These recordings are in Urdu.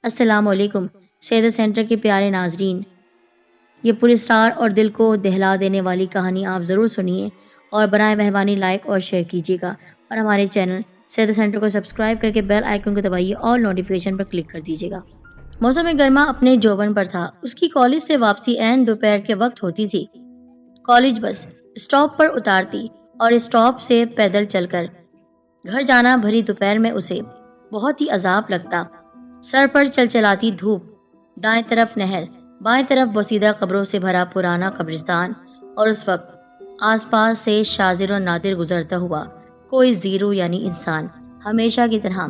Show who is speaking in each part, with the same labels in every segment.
Speaker 1: السلام علیکم سیدہ سینٹر کے پیارے ناظرین، یہ پراسرار اور دل کو دہلا دینے والی کہانی آپ ضرور سنیے اور برائے مہربانی لائک اور شیئر کیجیے گا، اور ہمارے چینل سیدہ سینٹر کو سبسکرائب کر کے بیل آئیکن کو دبائیے اور نوٹیفیکیشن پر کلک کر دیجیے گا۔ موسم گرما اپنے جوبن پر تھا۔ اس کی کالج سے واپسی عین دوپہر کے وقت ہوتی تھی۔ کالج بس اسٹاپ پر اتارتی اور اسٹاپ سے پیدل چل کر گھر جانا بھری دوپہر میں اسے بہت ہی عذاب لگتا۔ سر پر چلچلاتی دھوپ، دائیں طرف نہر، بائیں طرف بوسیدہ قبروں سے بھرا پرانا قبرستان، اور اس وقت آس پاس سے شاذر و نادر گزرتا ہوا کوئی زیرو یعنی انسان۔ ہمیشہ کی طرح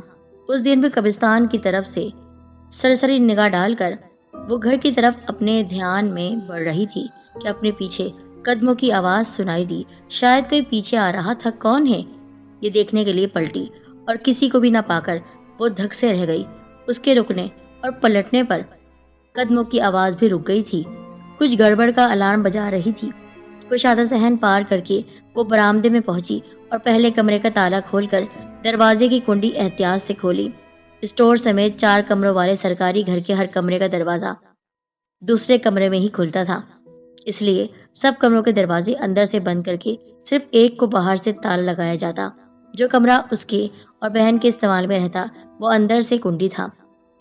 Speaker 1: اس دن بھی قبرستان کی طرف سے سرسری نگاہ ڈال کر وہ گھر کی طرف اپنے دھیان میں بڑھ رہی تھی کہ اپنے پیچھے قدموں کی آواز سنائی دی۔ شاید کوئی پیچھے آ رہا تھا۔ کون ہے یہ دیکھنے کے لیے پلٹی اور کسی کو بھی نہ پا کر وہ دھک سے رہ گئی۔ اس کے رکنے اور پلٹنے پر قدموں کی آواز بھی رک گئی تھی۔ کچھ گڑبڑ کا الارم بجا رہی تھی۔ کشادہ صحن پار کر کے وہ برآمدے میں پہنچی اور پہلے کمرے کا تالا کھول کر دروازے کی کنڈی احتیاط سے کھولی۔ اسٹور سمیت 4 کمروں والے سرکاری گھر کے ہر کمرے کا دروازہ دوسرے کمرے میں ہی کھلتا تھا، اس لیے سب کمروں کے دروازے اندر سے بند کر کے صرف ایک کو باہر سے تالا لگایا جاتا۔ جو کمرہ اس کے اور بہن کے استعمال میں رہتا وہ اندر سے کنڈی تھا۔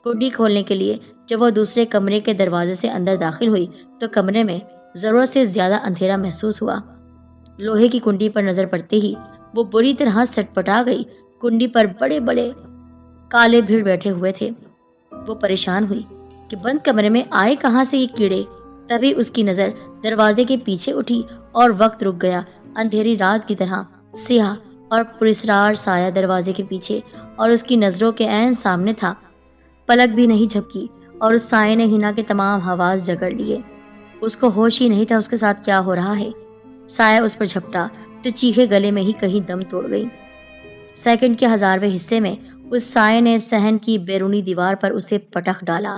Speaker 1: کنڈی کھولنے کے لیے جب وہ دوسرے کمرے کے دروازے سے اندر داخل ہوئی تو کمرے میں ضرورت سے زیادہ اندھیرا محسوس ہوا۔ لوہے کی کنڈی پر نظر پڑتے ہی وہ بری طرح سٹپٹا گئی۔ کنڈی پر بڑے بڑے کالے بھیڑ بیٹھے ہوئے تھے۔ وہ پریشان ہوئی کہ بند کمرے میں آئے کہاں سے یہ کیڑے۔ تبھی اس کی نظر دروازے کے پیچھے اٹھی اور وقت رک گیا۔ اندھیری رات کی طرح سیاہ اور پراسرار سایہ دروازے کے پیچھے اور اس کی نظروں کے عین سامنے تھا۔ پلک بھی نہیں جھپکی اور اس سائے نے ہنا کے تمام حواس جکڑ لیے۔ اس کو ہوش ہی نہیں تھا اس کے ساتھ کیا ہو رہا ہے۔ سایہ اس پر جھپٹا تو چیخے گلے میں ہی کہیں دم توڑ گئی۔ سیکنڈ کے 1000ویں حصے میں اس سائے نے صحن کی بیرونی دیوار پر اسے پٹخ ڈالا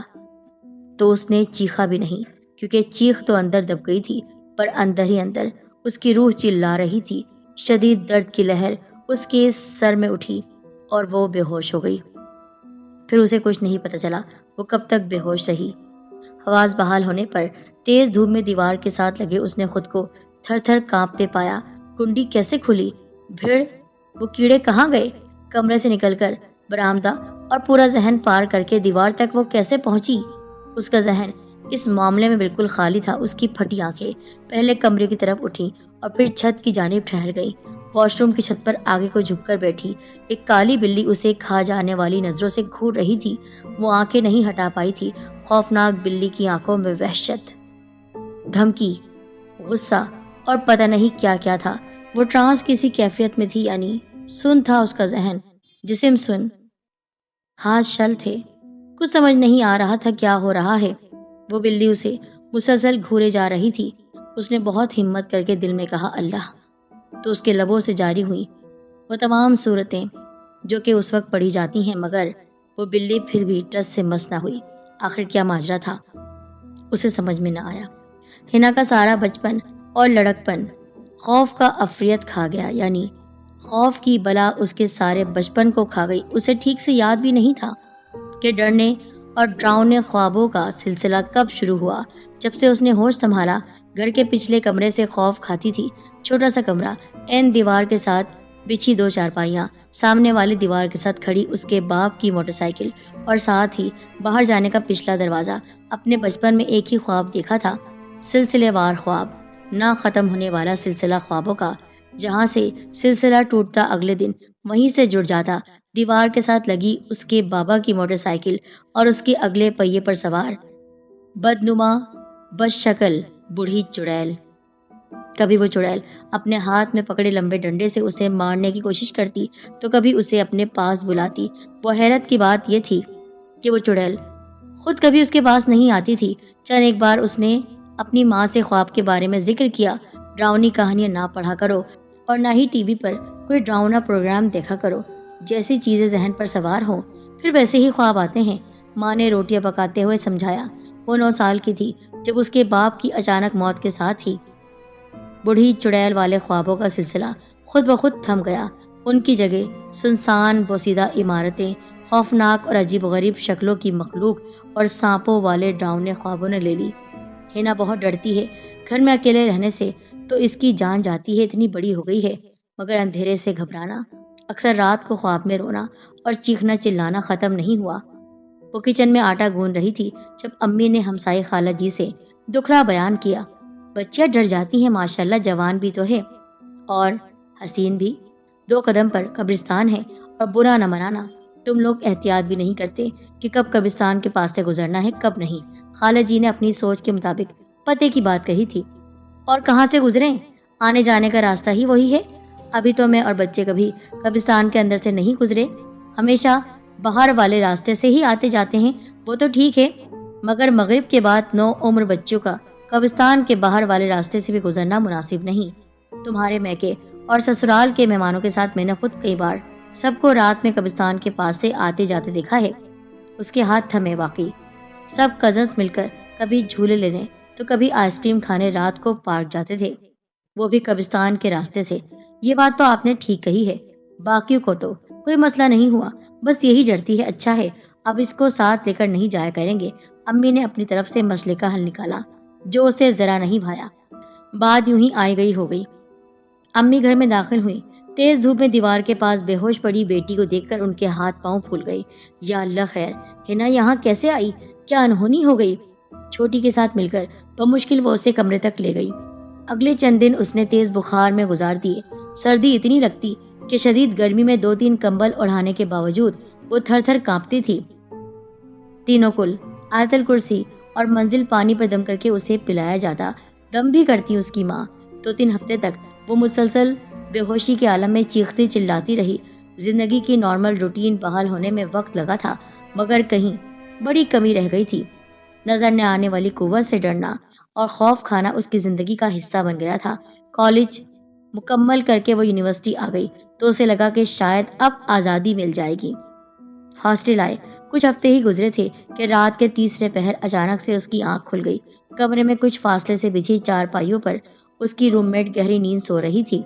Speaker 1: تو اس نے چیخا بھی نہیں، کیونکہ چیخ تو اندر دب گئی تھی، پر اندر ہی اندر اس کی روح چلا رہی تھی۔ شدید درد کی لہر اس کے سر میں اٹھی اور وہ بے ہوش ہو گئی۔ پھر اسے کچھ نہیں پتہ چلا وہ کب تک بے ہوش رہی۔ حواس بحال ہونے پر تیز دھوپ میں دیوار کے ساتھ لگے اس نے خود کو تھر تھر کانپتے پایا۔ کنڈی کیسے کھلی؟ بھیڑ؟ وہ کیڑے کہاں گئے؟ کمرے سے نکل کر برآمدہ اور پورا ذہن پار کر کے دیوار تک وہ کیسے پہنچی؟ اس کا ذہن اس معاملے میں بالکل خالی تھا۔ اس کی پھٹی آنکھیں پہلے کمرے کی طرف اٹھیں اور پھر چھت کی جانب ٹھہر گئی۔ واش روم کی چھت پر آگے کو جھک کر بیٹھی ایک کالی بلی اسے کھا جانے والی نظروں سے گھور رہی تھی۔ وہ آنکھیں نہیں ہٹا پائی تھی۔ خوفناک بلی کی آنکھوں میں وحشت، دھمکی، غصہ اور پتہ نہیں کیا کیا تھا۔ وہ ٹرانس کسی کیفیت میں تھی، یعنی سن تھا اس کا ذہن، جسم سن، ہاتھ شل تھے۔ کچھ سمجھ نہیں آ رہا تھا کیا ہو رہا ہے۔ وہ بلی اسے مسلسل گھورے جا رہی تھی۔ اس نے بہت ہمت کر کے دل میں کہا اللہ، تو اس کے لبوں سے جاری ہوئی وہ تمام صورتیں جو کہ اس وقت پڑھی جاتی ہیں، مگر وہ بلی پھر بھی ٹس سے مس نہ ہوئی۔ آخر کیا ماجرا تھا اسے سمجھ میں نہ آیا۔ ہنا کا سارا بچپن اور لڑکپن خوف کا افریت کھا گیا، یعنی خوف کی بلا اس کے سارے بچپن کو کھا گئی۔ اسے ٹھیک سے یاد بھی نہیں تھا کہ ڈرنے اور ڈراؤنے خوابوں کا سلسلہ کب شروع ہوا۔ جب سے اس نے ہوش سنبھالا گھر کے پچھلے کمرے سے خوف کھاتی تھی۔ چھوٹا سا کمرہ، این دیوار کے ساتھ بچھی 2 چارپائیاں، سامنے والی دیوار کے ساتھ کھڑی اس کے باپ کی موٹر سائیکل، اور ساتھ ہی باہر جانے کا پچھلا دروازہ۔ اپنے بچپن میں ایک ہی خواب دیکھا تھا، سلسلے وار خواب، نہ ختم ہونے والا سلسلہ خوابوں کا، جہاں سے سلسلہ ٹوٹتا اگلے دن وہیں سے جڑ جاتا۔ دیوار کے ساتھ لگی اس کے بابا کی موٹر سائیکل اور اس کے اگلے پہیے پر سوار بدنما بد شکل بوڑھی چڑیل۔ کبھی وہ چڑیل اپنے ہاتھ میں پکڑے لمبے ڈنڈے سے اسے مارنے کی کوشش کرتی تو کبھی اسے اپنے پاس بلاتی۔ وہ حیرت کی بات یہ تھی کہ وہ چڑیل خود کبھی اس کے پاس نہیں آتی تھی۔ چند ایک بار اس نے اپنی ماں سے خواب کے بارے میں ذکر کیا، ڈراؤنی کہانیاں نہ پڑھا کرو اور نہ ہی ٹی وی پر کوئی ڈراؤنا پروگرام دیکھا کرو، جیسی چیزیں ذہن پر سوار ہوں پھر ویسے ہی خواب آتے ہیں۔ ماں نے روٹیاں پکاتے ہوئے سمجھایا۔ وہ 9 سال کی تھی جب اس کے باپ کی اچانک موت کے ساتھ ہی بوڑھی چڑیل والے خوابوں کا سلسلہ خود بخود تھم گیا۔ ان کی جگہ سنسان بوسیدہ عمارتیں، خوفناک اور عجیب و غریب شکلوں کی مخلوق اور سانپوں والے ڈراؤنے خوابوں نے لے لی۔ ہینا بہت ڈرتی ہے، گھر میں اکیلے رہنے سے تو اس کی جان جاتی ہے، اتنی بڑی ہو گئی ہے، مگر اندھیرے سے گھبرانا، اکثر رات کو خواب میں رونا اور چیخنا چلانا ختم نہیں ہوا۔ وہ کچن میں آٹا گوندھ رہی تھی جب امی نے ہمسائے خالہ جی سے دکھڑا بیان کیا۔ بچیاں ڈر جاتی ہیں، ماشاءاللہ جوان بھی تو ہے اور حسین بھی، 2 قدم پر قبرستان ہے، اور برا نہ منانا، تم لوگ احتیاط بھی نہیں کرتے کہ کب قبرستان کے پاس سے گزرنا ہے کب نہیں۔ خالہ جی نے اپنی سوچ کے مطابق پتے کی بات کہی تھی۔ اور کہاں سے گزریں؟ آنے جانے کا راستہ ہی وہی ہے۔ ابھی تو میں اور بچے کبھی قبرستان کے اندر سے نہیں گزرے، ہمیشہ باہر والے راستے سے ہی آتے جاتے ہیں۔ وہ تو ٹھیک ہے، مگر مغرب کے بعد 9 عمر بچوں کا قبرستان کے باہر والے راستے سے بھی گزرنا مناسب نہیں۔ تمہارے میکے اور سسرال کے مہمانوں کے ساتھ میں نے خود کئی بار سب کو رات میں قبرستان کے پاس سے آتے جاتے دیکھا ہے۔ اس کے ہاتھ تھمے واقعی۔ سب کزنز مل کر کبھی جھولے لینے تو کبھی آئس کریم کھانے رات کو پارک جاتے تھے، وہ بھی قبرستان کے راستے سے۔ یہ بات تو آپ نے ٹھیک کہی ہے، باقیوں کو تو کوئی مسئلہ نہیں ہوا، بس یہی ڈرتی ہے۔ اچھا ہے، اب اس کو ساتھ لے کر نہیں جایا کریں گے۔ امی نے اپنی طرف سے مسئلے کا حل نکالا جو اسے ذرا نہیں بھایا۔ بات یوں ہی آئی گئی ہو گئی۔ امی گھر میں داخل ہوئی، تیز دھوپ میں دیوار کے پاس بے ہوش پڑی بیٹی کو دیکھ کر ان کے ہاتھ پاؤں پھول گئے۔ یا اللہ خیر، ہینا یہاں کیسے آئی؟ کیا انہونی ہو گئی؟ چھوٹی کے ساتھ مل کر بمشکل وہ اسے کمرے تک لے گئی۔ اگلے چند دن اس نے تیز بخار میں گزار دیے۔ سردی اتنی لگتی کہ شدید گرمی میں 2-3 کمبل اڑھانے کے باوجود وہ تھر تھر کانپتی تھی۔ تینوں کل آیت الکرسی اور منزل پانی پر دم کر کے اسے پلایا جاتا۔ دم بھی کرتی اس کی ماں۔ 2-3 ہفتے تک وہ مسلسل بے ہوشی کے عالم میں چیختی چلاتی رہی۔ زندگی کی نارمل روٹین بحال ہونے میں وقت لگا تھا، مگر کہیں بڑی کمی رہ گئی تھی۔ نظر نہ آنے والی قوت سے ڈرنا اور خوف کھانا اس کی زندگی کا حصہ بن گیا تھا۔ کالج مکمل کر کے وہ یونیورسٹی آ گئی تو اسے لگا کہ شاید اب آزادی مل جائے گی۔ ہاسٹل آئے کچھ ہفتے ہی گزرے تھے کہ رات کے تیسرے پہر اچانک سے اس کی آنکھ کھل گئی۔ کمرے میں کچھ فاصلے سے بچھی 4 پائیوں پر اس کی روم میٹ گہری نیند سو رہی تھی۔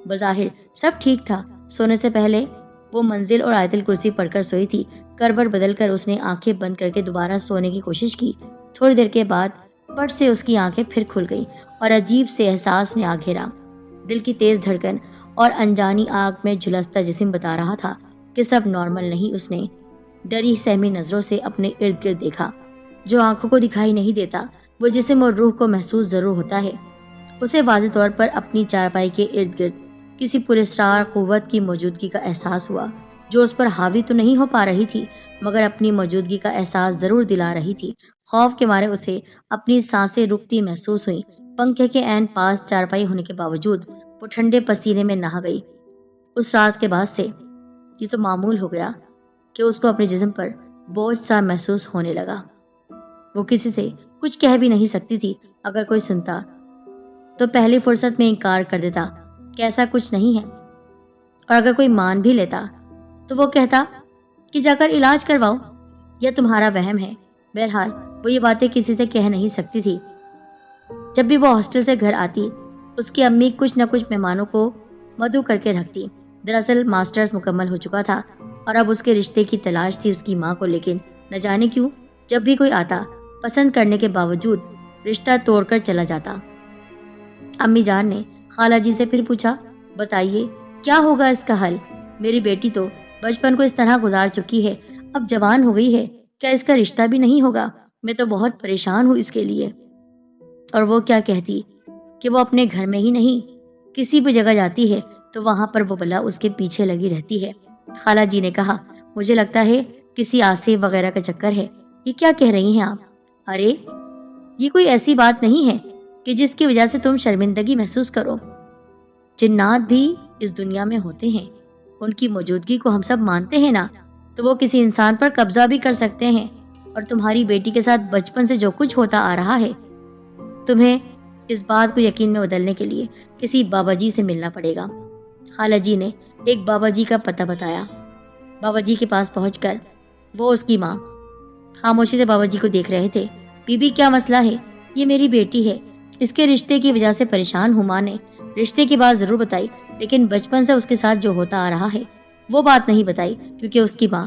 Speaker 1: بظاہر سب ٹھیک تھا، سونے سے پہلے وہ منزل اور آیت الکرسی پڑھ کر سوئی تھی۔ کروٹ بدل کر اس نے آنکھیں بند کر کے دوبارہ سونے کی کوشش کی۔ تھوڑی دیر کے بعد پٹ سے اس کی آنکھیں پھر کھل گئی اور عجیب سے احساس نے آ گھیرا۔ دل کی تیز دھڑکن اور انجانی آگ میں جھلستا جسم بتا رہا تھا کہ سب نارمل نہیں۔ اس نے ڈری سہمی نظروں سے اپنے ارد گرد دیکھا۔ جو آنکھوں کو دکھائی نہیں دیتا وہ جسم اور روح کو محسوس ضرور ہوتا ہے۔ اسے واضح طور پر اپنی چارپائی کے ارد گرد کسی پراسرار قوت کی موجودگی کا احساس ہوا، جو اس پر حاوی تو نہیں ہو پا رہی تھی مگر اپنی موجودگی کا احساس ضرور دلا رہی تھی۔ خوف کے مارے اسے اپنی سانسیں رکتی محسوس ہوئیں۔ پنکھے کے عین پاس چارپائی ہونے کے باوجود وہ ٹھنڈے پسینے میں نہا گئی۔ اس رات کے بعد سے یہ تو معمول ہو گیا کہ اس کو اپنے جسم پر بوجھ سا محسوس ہونے لگا۔ وہ کسی سے کچھ کہہ بھی نہیں سکتی تھی، اگر کوئی سنتا تو پہلی فرصت میں انکار کر دیتا کہ ایسا کچھ نہیں ہے، اور اگر کوئی مان بھی لیتا تو وہ کہتا کہ جا کر علاج کرواؤ یا تمہارا وہم ہے۔ بہرحال وہ یہ باتیں کسی سے کہہ نہیں سکتی تھی۔ جب بھی وہ ہاسٹل سے گھر آتی اس کی امی کچھ نہ کچھ مہمانوں کو مدعو کر کے رکھتی۔ دراصل ماسٹرز مکمل ہو چکا تھا اور اب اس کے رشتے کی تلاش تھی اس کی ماں کو، لیکن نہ جانے کیوں جب بھی کوئی آتا پسند کرنے کے باوجود رشتہ توڑ کر چلا جاتا۔ امی جان نے خالہ جی سے پھر پوچھا، بتائیے کیا ہوگا اس کا حل؟ میری بیٹی تو بچپن کو اس طرح گزار چکی ہے، اب جوان ہو گئی ہے، کیا اس کا رشتہ بھی نہیں ہوگا؟ میں تو بہت پریشان ہوں اس کے لیے۔ اور وہ کیا کہتی کہ وہ اپنے گھر میں ہی نہیں کسی بھی جگہ جاتی ہے تو وہاں پر وہ بلا اس کے پیچھے لگی رہتی ہے۔ خالہ جی نے کہا، مجھے لگتا ہے کسی آصف وغیرہ کا چکر ہے۔ یہ کیا کہہ رہی ہیں آپ؟ ارے یہ کوئی ایسی بات نہیں ہے کہ جس کی وجہ سے تم شرمندگی محسوس کرو۔ جنات بھی اس دنیا میں ہوتے ہیں، ان کی موجودگی کو ہم سب مانتے ہیں نا، تو وہ کسی انسان پر قبضہ بھی کر سکتے ہیں۔ اور تمہاری بیٹی کے ساتھ بچپن سے جو کچھ ہوتا آ رہا ہے، تمہیں اس بات کو یقین میں بدلنے کے لیے کسی بابا جی سے ملنا پڑے گا۔ خالہ جی نے ایک بابا جی کا پتہ بتایا۔ بابا جی کے پاس پہنچ کر وہ اس کی ماں خاموشی سے بابا جی کو دیکھ رہے تھے۔ بی بی کیا مسئلہ ہے؟ یہ میری بیٹی ہے، اس کے رشتے کی وجہ سے پریشان ہوں۔ ماں نے رشتے کی بات ضرور بتائی لیکن بچپن سے اس کے ساتھ جو ہوتا آ رہا ہے وہ بات نہیں بتائی، کیونکہ اس کی ماں